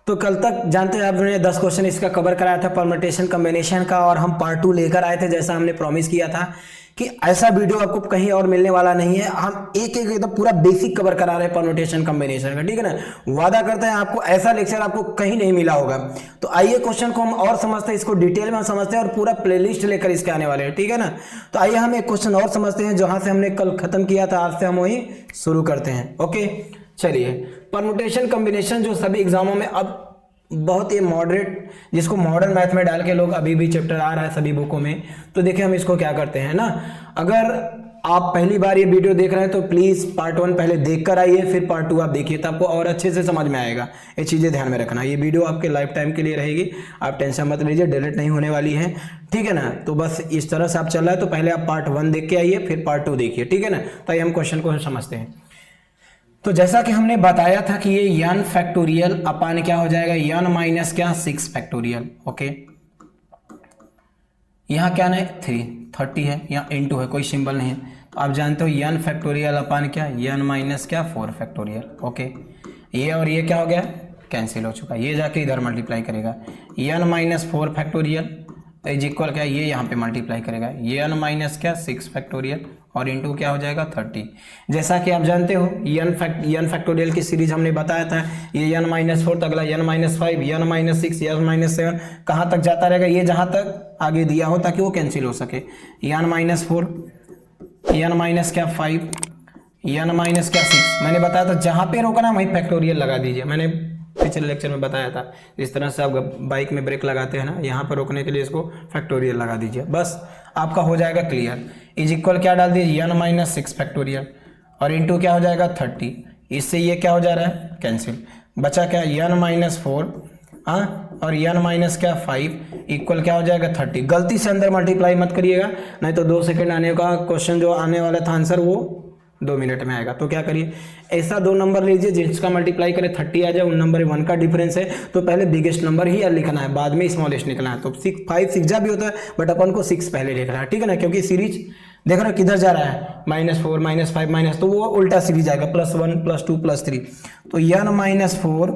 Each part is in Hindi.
तो कल तक जानते हैं आपने 10 क्वेश्चन इसका कवर कराया था परम्यूटेशन कॉम्बिनेशन का, और हम पार्ट 2 लेकर आए थे जैसा हमने प्रॉमिस किया था कि ऐसा वीडियो आपको कहीं और मिलने वाला नहीं है। हम एक एक एकदम पूरा बेसिक कवर करा रहे हैं परम्यूटेशन कॉम्बिनेशन का, ठीक है ना। वादा करते हैं आपको ऐसा लेक्चर आपको कहीं नहीं मिला होगा। तो आइए क्वेश्चन को हम और समझते हैं, इसको डिटेल में समझते हैं और पूरा प्लेलिस्ट लेकर इसके आने वाले हैं, ठीक है ना। तो आइए हम एक क्वेश्चन और समझते हैं जहां से हमने कल खत्म किया था, आज से हम वही शुरू करते हैं। ओके चलिए, परम्यूटेशन कॉम्बिनेशन जो सभी एग्जामों में अब बहुत ही मॉडरेट, जिसको मॉडर्न मैथ में डाल के लोग अभी भी चैप्टर आ रहा है सभी बुकों में। तो देखिए हम इसको क्या करते हैं ना, अगर आप पहली बार ये वीडियो देख रहे हैं तो प्लीज़ पार्ट 1 पहले देख कर आइए, फिर पार्ट 2 आप देखिए, तो आपको और अच्छे से समझ में आएगा। ये चीज़ें ध्यान में रखना, ये वीडियो आपके लाइफ टाइम के लिए रहेगी, आप टेंशन मत लीजिए, डिलीट नहीं होने वाली है, ठीक है ना। तो बस इस तरह से आप चल रहा है, तो पहले आप पार्ट 1 देख के आइए, फिर पार्ट 2 देखिए, ठीक है ना। तो आइए हम क्वेश्चन को समझते हैं। तो जैसा कि हमने बताया था कि ये n फैक्टोरियल अपान क्या हो जाएगा, n माइनस क्या 6 फैक्टोरियल। ओके, यहाँ क्या है 30 है, यहाँ इंटू है, कोई सिंबल नहीं है। तो आप जानते हो n फैक्टोरियल अपान क्या n माइनस क्या 4 फैक्टोरियल। ओके, ये और ये क्या हो गया, कैंसिल हो चुका है, ये जाके इधर मल्टीप्लाई करेगा, n minus 4 factorial is equal क्या, ये यहाँ पे मल्टीप्लाई करेगा, ये n माइनस क्या 6 फैक्टोरियल और इंटू क्या हो जाएगा 30। जैसा कि आप जानते हो n फैक्टोरियल की सीरीज हमने बताया था, ये n माइनस 4 तो अगला n minus 5, n minus 6, n minus 7 कहाँ तक जाता रहेगा, ये जहाँ तक आगे दिया हो ताकि वो कैंसिल हो सके। n माइनस 4, n माइनस क्या 5, n माइनस क्या 6, मैंने बताया था जहाँ पे रोकना वहीं फैक्टोरियल लगा दीजिए, मैंने पिछले लेक्चर में बताया था। इस तरह से आप बाइक में ब्रेक लगाते हैं ना, यहाँ पर रोकने के लिए इसको फैक्टोरियल लगा दीजिए, बस आपका हो जाएगा क्लियर। इज इक्वल क्या डाल दीजिए n माइनस 6 फैक्टोरियल और इंटू क्या हो जाएगा 30, इससे ये क्या हो जा रहा है कैंसिल, बचा क्या n माइनस 4 और n माइनस क्या 5 इक्वल क्या हो जाएगा 30। गलती से अंदर मल्टीप्लाई मत करिएगा, नहीं तो 2 सेकेंड आने का क्वेश्चन जो आने वाला था आंसर वो 2 मिनट में आएगा। तो क्या करिए, ऐसा 2 नंबर लीजिए जिसका मल्टीप्लाई करे 30 आ जाए, उन नंबर 1 का डिफरेंस है, तो पहले बिगेस्ट नंबर ही लिखना है, बाद में स्मॉलेस्ट लिखना है। तो 5 6 भी होता है, बट अपन को 6 पहले लिखना है, ठीक है ना, क्योंकि सीरीज देख रहे हो किधर जा रहा है, -4 -5 माइनस, तो वो उल्टा सीरीज आएगा, +1 +2 +3। तो n माइनस 4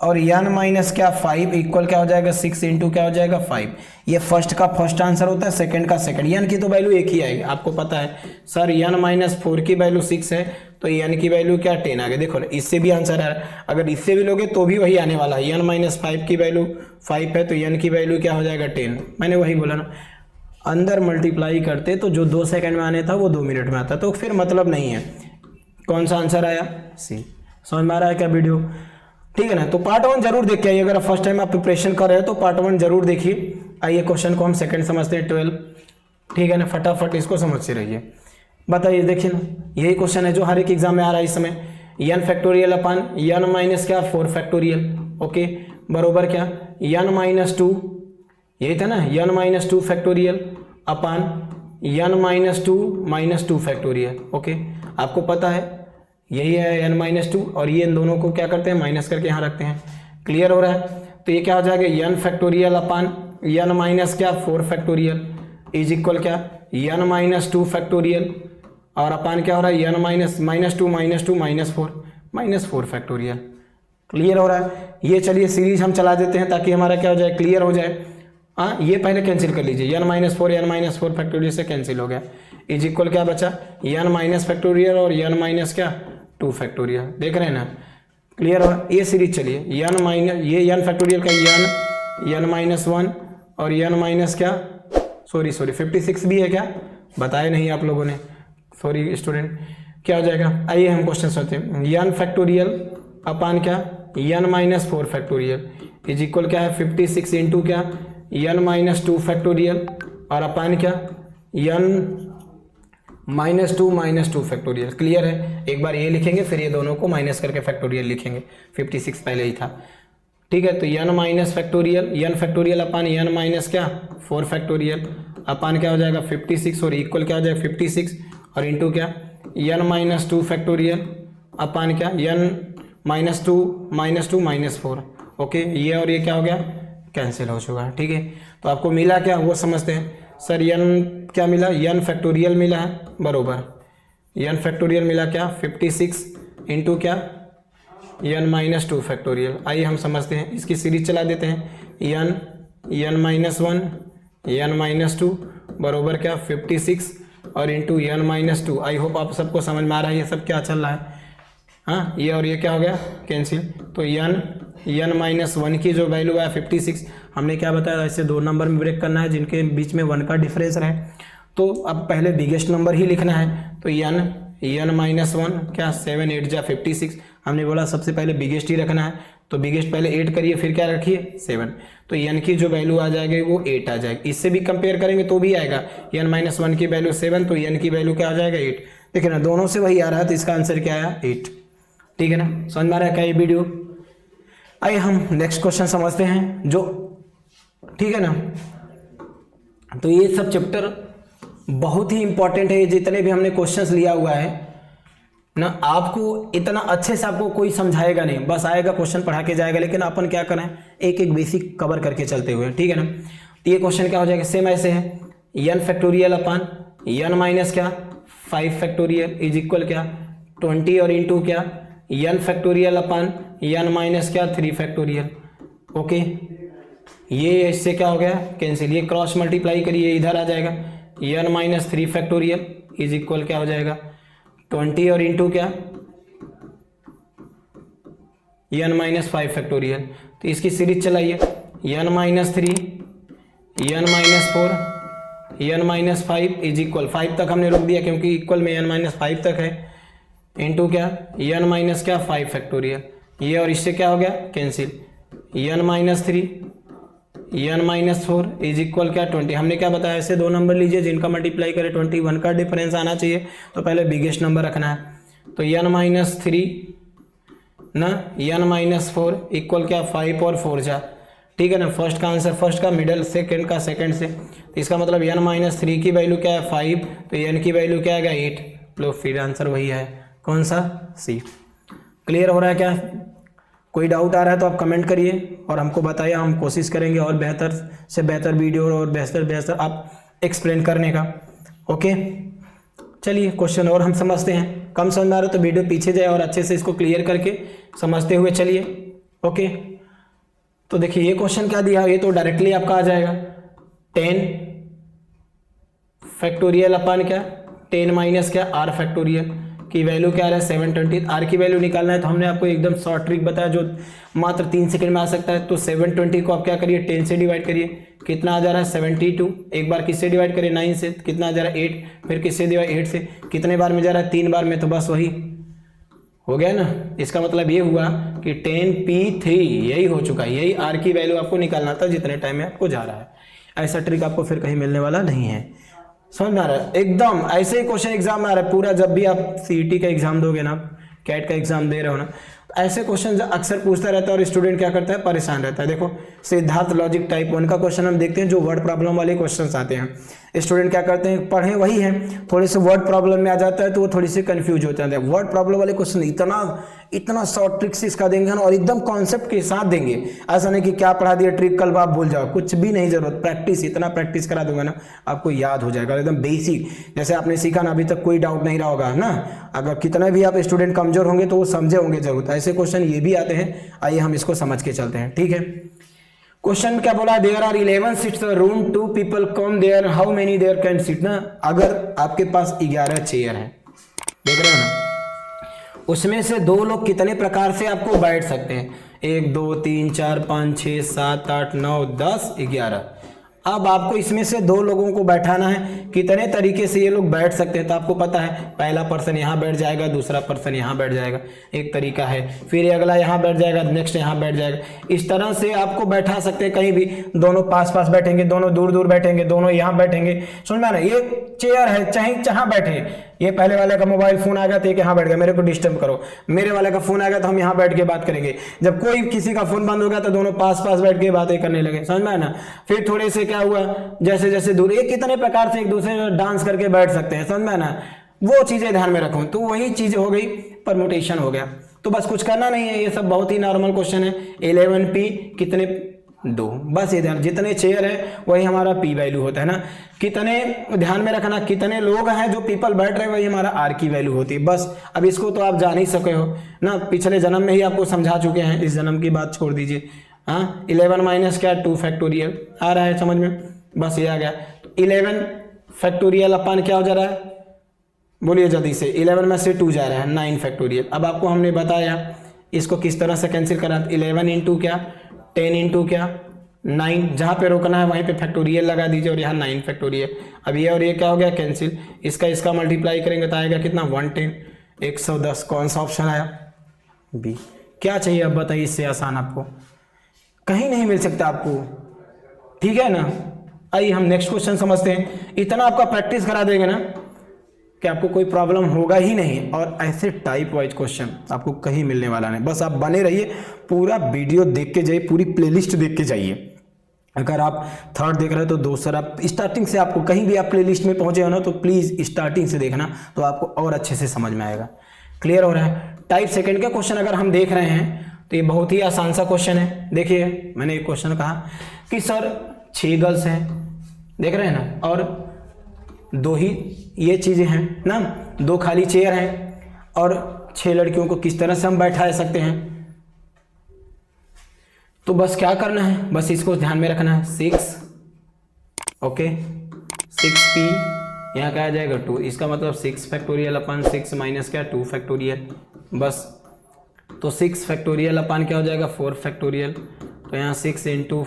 और n माइनस क्या 5 इक्वल क्या हो जाएगा 6 इंटू क्या हो जाएगा 5। ये फर्स्ट का फर्स्ट आंसर होता है, सेकंड का सेकंड। n की तो वैल्यू एक ही आएगी, आपको पता है सर n माइनस 4 की वैल्यू 6 है, तो n की वैल्यू क्या 10 आ गई। देखो इससे भी आंसर आ रहा है, अगर इससे भी लोगे तो भी वही आने वाला है। n माइनस 5 की वैल्यू 5 है, तो n की वैल्यू क्या हो जाएगा 10। मैंने वही बोला ना, अंदर मल्टीप्लाई करते तो जो 2 सेकंड में आने था वो 2 मिनट में आता, तो फिर मतलब नहीं है। कौन सा आंसर आया, सी। समझ में आ रहा है क्या वीडियो, ठीक है ना। तो पार्ट 1 जरूर देखिए, अगर आप फर्स्ट टाइम आप प्रिपरेशन कर रहे हो तो पार्ट 1 जरूर देखिए। आइए क्वेश्चन को हम सेकंड समझते हैं 12, ठीक है ना, फटाफट इसको समझते रहिए। बताइए, देखिए ना, यही क्वेश्चन है जो हर एक एग्जाम में आ रहा है इस समय। n factorial upon n minus क्या 4 फैक्टोरियल, ओके, बरोबर क्या n माइनस 2, यही था ना, n minus 2 factorial upon n minus 2 factorial. Okay, आपको पता है यही है n माइनस 2, और ये इन दोनों को क्या करते हैं माइनस करके यहाँ रखते हैं। क्लियर हो रहा है, तो ये क्या हो जाएगा n factorial upon n minus क्या 4 फैक्टोरियल इज इक्वल क्या n माइनस 2 फैक्टोरियल, और अपान क्या हो रहा है n minus 2 minus 4 factorial. Clear हो रहा है, ये चलिए सीरीज हम चला देते हैं ताकि हमारा क्या हो जाए, क्लियर हो जाए। हाँ, ये पहले कैंसिल कर लीजिए, n माइनस 4 फैक्टोरियल से कैंसिल हो गया, इज इक्वल क्या बचा n माइनस फैक्टोरियल और n माइनस क्या 2 फैक्टोरियल। देख रहे हैं ना, क्लियर हो रहा है। ये सीरीज चलिए n माइनस, ये n फैक्टोरियल का n माइनस 1 और n माइनस क्या सॉरी 56 भी है क्या, बताए नहीं आप लोगों ने, सॉरी स्टूडेंट। क्या हो जाएगा, आइए हम क्वेश्चन सोचते हैं। n फैक्टोरियल अपान क्या n minus 4 factorial is equal क्या है 56 इंटू क्या n माइनस 2 फैक्टोरियल और अपान क्या n माइनस 2 फैक्टोरियल। क्लियर है, एक बार ये लिखेंगे फिर ये दोनों को माइनस करके फैक्टोरियल लिखेंगे, 56 पहले ही था, ठीक है। तो n minus factorial, n factorial upon n minus क्या 4 फैक्टोरियल अपान क्या हो जाएगा 56 और इक्वल क्या हो जाएगा 56 और इंटू क्या n माइनस 2 फैक्टोरियल अपान क्या n माइनस 2 माइनस 4। ओके, ये और ये क्या हो गया कैंसिल हो चुका है, ठीक है। तो आपको मिला क्या वो समझते हैं। सर n क्या मिला, n फैक्टोरियल मिला है, बरोबर n फैक्टोरियल मिला क्या 56 इंटू क्या n माइनस 2 फैक्टोरियल। आइए हम समझते हैं, इसकी सीरीज चला देते हैं। n माइनस 1 n माइनस 2 बरोबर क्या 56 और into n minus 2। I hope आप सबको समझ में आ रहा है ये सब क्या चल रहा है। हाँ, ये और ये क्या हो गया कैंसिल। तो n माइनस 1 की जो वैल्यू है 56, हमने क्या बताया ऐसे 2 नंबर में ब्रेक करना है जिनके बीच में 1 का डिफरेंस रहे। तो अब पहले बिगेस्ट नंबर ही लिखना है। तो n माइनस 1 क्या 7 8 जा 56, हमने बोला सबसे पहले बिगेस्ट ही रखना है। तो बिगेस्ट पहले 8 करिए फिर क्या रखिए 7। तो n की जो वैल्यू आ जाएगी वो 8 आ जाएगी। इससे भी कंपेयर करेंगे तो भी आएगा। n माइनस 1 की वैल्यू 7 तो n की वैल्यू क्या आ जाएगा 8। देखिए ना दोनों से वही आ रहा है, तो इसका आंसर क्या आया 8। ठीक है ना, समझ में आ रहा है क्या ये वीडियो। आइए हम नेक्स्ट क्वेश्चन समझते हैं जो, ठीक है ना। तो ये सब चैप्टर बहुत ही इंपॉर्टेंट है। जितने भी हमने क्वेश्चंस लिया हुआ है ना, आपको इतना अच्छे से आपको कोई समझाएगा नहीं, बस आएगा क्वेश्चन पढ़ा के जाएगा, लेकिन अपन क्या करें एक एक बेसिक कवर करके चलते हुए। ठीक है ना, तो ये क्वेश्चन क्या हो जाएगा सेम ऐसे है, n factorial upon n minus क्या 5 फैक्टोरियल इज इक्वल क्या 20 और इंटू क्या n factorial upon n minus क्या 3 फैक्टोरियल। ओके, ये इससे क्या हो गया कैंसिल, ये क्रॉस मल्टीप्लाई करिए इधर आ जाएगा n minus 3 factorial is equal क्या हो जाएगा 20 और इंटू क्या n माइनस 5 फैक्टोरियल। तो इसकी सीरीज चलाइए n minus 3 n minus 4 n minus 5 is equal 5 तक हमने रोक दिया क्योंकि इक्वल में n माइनस 5 तक है, इंटू क्या n माइनस क्या 5 फैक्टोरियल। ये और इससे क्या हो गया cancel, n minus 3 n minus 4 is equal क्या 20। हमने क्या बताया ऐसे 2 नंबर लीजिए जिनका मल्टीप्लाई करे 21 का डिफरेंस आना चाहिए, तो पहले बिगेस्ट नंबर रखना है। तो n माइनस 3 ना n माइनस 4 इक्वल क्या 5 और 4 जा। ठीक है ना, फर्स्ट का आंसर फर्स्ट का, मिडल सेकंड का सेकंड से। तो इसका मतलब n माइनस 3 की वैल्यू क्या है 5, तो n की वैल्यू क्या आएगा 8। लो फिर आंसर वही है, कौन सा सी। क्लियर हो रहा है क्या, कोई डाउट आ रहा है तो आप कमेंट करिए और हमको बताइए, हम कोशिश करेंगे और बेहतर से बेहतर वीडियो और बेहतर आप एक्सप्लेन करने का। ओके, चलिए क्वेश्चन और हम समझते हैं। कम समझ में आ रहा तो वीडियो पीछे जाए और अच्छे से इसको क्लियर करके समझते हुए चलिए। ओके, तो देखिए ये क्वेश्चन क्या दिया, ये तो डायरेक्टली आपका आ जाएगा 10 फैक्टोरियल अपान क्या 10 माइनस क्या r फैक्टोरियल की वैल्यू क्या आ रहा है 720। r की वैल्यू निकालना है तो हमने आपको एकदम शॉर्ट ट्रिक बताया जो मात्र 3 सेकंड में आ सकता है। तो 720 को आप क्या करिए 10 से डिवाइड करिए, कितना आ जा रहा है 72। एक बार किससे डिवाइड करिए 9 से, कितना आ जा रहा है 8। फिर किससे डिवाइड 8 से, कितने बार में जा रहा है 3 बार में, तो बस वही हो गया ना। इसका मतलब ये हुआ कि 10p3 यही हो चुका है, यही r की वैल्यू आपको निकालना था जितने टाइम में आपको जा रहा है। ऐसा ट्रिक आपको फिर कहीं मिलने वाला नहीं है, समझ में आ रहा है। एकदम ऐसे ही क्वेश्चन एग्जाम में आ रहा है पूरा। जब भी आप सीईटी का एग्जाम दोगे ना, कैट का एग्जाम दे रहे हो ना, तो ऐसे क्वेश्चन अक्सर पूछता रहता है और स्टूडेंट क्या करता है परेशान रहता है। देखो सिद्धार्थ लॉजिक टाइप 1 का क्वेश्चन हम देखते हैं, जो वर्ड प्रॉब्लम वाले क्वेश्चन आते हैं। स्टूडेंट क्या करते हैं, पढ़े वही है, थोड़े से वर्ड प्रॉब्लम में आ जाता है तो वो थोड़ी सी कंफ्यूज हो जाते हैं। वर्ड प्रॉब्लम वाले क्वेश्चन इतना शॉर्ट ट्रिक से इसका देंगे ना, और एकदम कॉन्सेप्ट के साथ देंगे। ऐसा नहीं कि क्या पढ़ा दिया ट्रिक कल आप भूल जाओ, कुछ भी नहीं जरूरत। प्रैक्टिस, इतना प्रैक्टिस करा दूंगा ना आपको याद हो जाएगा एकदम बेसिक, जैसे आपने सीखा ना, अभी तक कोई डाउट नहीं रहा होगा ना। अगर कितना भी आप स्टूडेंट कमजोर होंगे तो वो समझे होंगे जरूर। ऐसे क्वेश्चन ये भी आते हैं, आइए हम इसको समझ के चलते हैं। ठीक है, क्वेश्चन क्या बोला, there are 11 seats room, 2 people come there, how many there can seat ना। अगर आपके पास 11 चेयर है, देख रहे हो ना, उसमें से 2 लोग कितने प्रकार से आपको बैठ सकते हैं, 1 2 3 4 5 6 7 8 9 10 11। अब आपको इसमें से 2 लोगों को बैठाना है, कितने तरीके से ये लोग बैठ सकते हैं। तो आपको पता है पहला पर्सन यहाँ बैठ जाएगा, दूसरा पर्सन यहाँ बैठ जाएगा, एक तरीका है। फिर अगला यहाँ बैठ जाएगा, नेक्स्ट यहाँ बैठ जाएगा। इस तरह से आपको बैठा सकते हैं कहीं भी। दोनों पास पास बैठेंगे, दोनों दूर दूर बैठेंगे, दोनों यहाँ बैठेंगे। सुन में ना, ये चेयर है, चाहे जहाँ बैठे। ये पहले वाले का मोबाइल फोन आ गया तो यहाँ बैठ गया, मेरे को डिस्टर्ब करो। मेरे वाले का फोन आ गया तो हम यहाँ बैठ के बात करेंगे। जब कोई किसी का फोन बंद हो गया तो दोनों पास पास बैठ के बातें करने लगे, समझ में ना। फिर थोड़े से क्या हुआ, जैसे जैसे दूर, ये कितने प्रकार से एक दूसरे डांस करके बैठ सकते हैं, समझ में ना। वो चीजें ध्यान में रखो, तो वही चीज हो गई, परमुटेशन हो गया। तो बस कुछ करना नहीं है, ये सब बहुत ही नॉर्मल क्वेश्चन है। 11p कितने 2। बस ये ध्यान, जितने चेयर है वही हमारा पी वैल्यू होता है ना, कितने ध्यान में रखना, कितने लोग हैं जो पीपल बैठ रहे हैं वही हमारा आर की वैल्यू होती है। बस अब इसको तो आप जान ही सके हो ना, पिछले जन्म में ही आपको समझा चुके हैं, इस जन्म की बात छोड़ दीजिए। हाँ 11 माइनस क्या 2 फैक्टोरियल आ रहा है समझ में, बस ये आ गया। तो 11 फैक्टोरियल अपन क्या हो जा रहा है, बोलिए जल्दी से, 11 में से 2 जा रहा है 9 फैक्टोरियल। अब आपको हमने बताया इसको किस तरह से कैंसिल करा, 11 इंटू क्या 10 इंटू क्या 9, जहाँ पे रोकना है वहीं पे फैक्टोरियल लगा दीजिए और यहाँ 9 फैक्टोरियल। अब ये और ये क्या हो गया कैंसिल, इसका मल्टीप्लाई करेंगे तो आएगा कितना 110, 110। कौन सा ऑप्शन आया, बी। क्या चाहिए अब बताइए, इससे आसान आपको कहीं नहीं मिल सकता आपको, ठीक है ना। आइए हम नेक्स्ट क्वेश्चन समझते हैं। इतना आपका प्रैक्टिस करा देंगे ना कि आपको कोई प्रॉब्लम होगा ही नहीं, और ऐसे टाइप वाइज क्वेश्चन आपको कहीं मिलने वाला नहीं। बस आप बने रहिए, पूरा वीडियो देख के जाइए, पूरी प्लेलिस्ट देख के जाइए। अगर आप थर्ड देख रहे हो तो दूसरा आप स्टार्टिंग से, आपको कहीं भी आप प्लेलिस्ट में पहुंचे हो ना तो प्लीज़ स्टार्टिंग से देखना, तो आपको और अच्छे से समझ में आएगा। क्लियर हो रहा है। टाइप सेकंड का क्वेश्चन अगर हम देख रहे हैं तो ये बहुत ही आसान सा क्वेश्चन है। देखिए मैंने एक क्वेश्चन कहा कि सर 6 गर्ल्स हैं, देख रहे हैं ना, और 2 ही ये चीज़ें हैं ना, 2 खाली चेयर हैं और 6 लड़कियों को किस तरह से हम बैठा सकते हैं। तो बस क्या करना है, बस इसको ध्यान में रखना है 6, ओके 6p, यहाँ क्या आ जाएगा 2, इसका मतलब 6 फैक्टोरियल अपन 6 माइनस क्या 2 फैक्टोरियल, बस। तो 6 फैक्टोरियल अपन क्या हो जाएगा 4 फैक्टोरियल, तो यहाँ 6 इंटू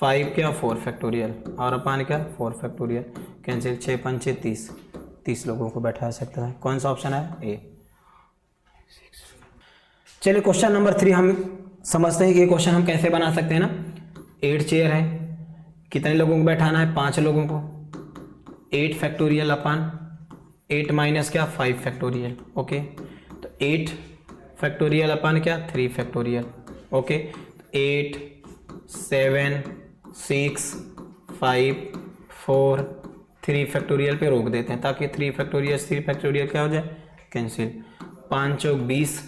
5 क्या 4 फैक्टोरियल, और अपन क्या 4 फैक्टोरियल, कैंसिल, 6 पंचे 30, 30 लोगों को बैठा सकता है। कौन सा ऑप्शन है, ए। चलिए क्वेश्चन नंबर 3 हम समझते हैं कि ये क्वेश्चन हम कैसे बना सकते हैं ना। 8 चेयर है, कितने लोगों को बैठाना है 5 लोगों को, 8 फैक्टोरियल अपन 8 माइनस क्या 5 फैक्टोरियल, ओके। तो 8 फैक्टोरियल अपन क्या 3 फैक्टोरियल, ओके। 8 7 6 5 4 3 फैक्टोरियल पे रोक देते हैं ताकि 3 फैक्टोरियल क्या हो जाए कैंसिल। 5 चौक 20,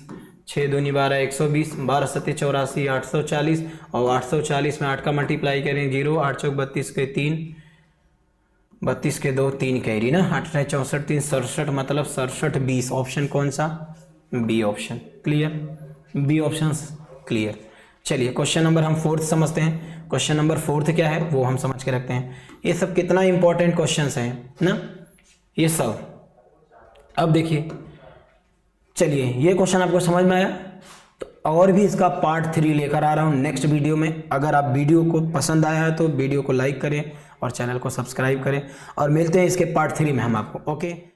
6 दूनी 12, 120, 12 सत्ती 84, 840, और 840 में 8 का मल्टीप्लाई करें 0, 8 चौक 32 के 3, 32 के 2 3 कैरी ना, 8 64 3 67, मतलब 67 20। ऑप्शन कौन सा, B option. Clear, B option clear. चलिए क्वेश्चन नंबर हम 4th समझते हैं। क्वेश्चन नंबर 4th क्या है वो हम समझ के रखते हैं। ये सब कितना इंपॉर्टेंट क्वेश्चंस हैं ना ये सब। अब देखिए, चलिए ये क्वेश्चन आपको समझ में आया, तो और भी इसका पार्ट 3 लेकर आ रहा हूँ नेक्स्ट वीडियो में। अगर आप वीडियो को पसंद आया है तो वीडियो को लाइक करें और चैनल को सब्सक्राइब करें, और मिलते हैं इसके पार्ट 3 में हम आपको, ओके।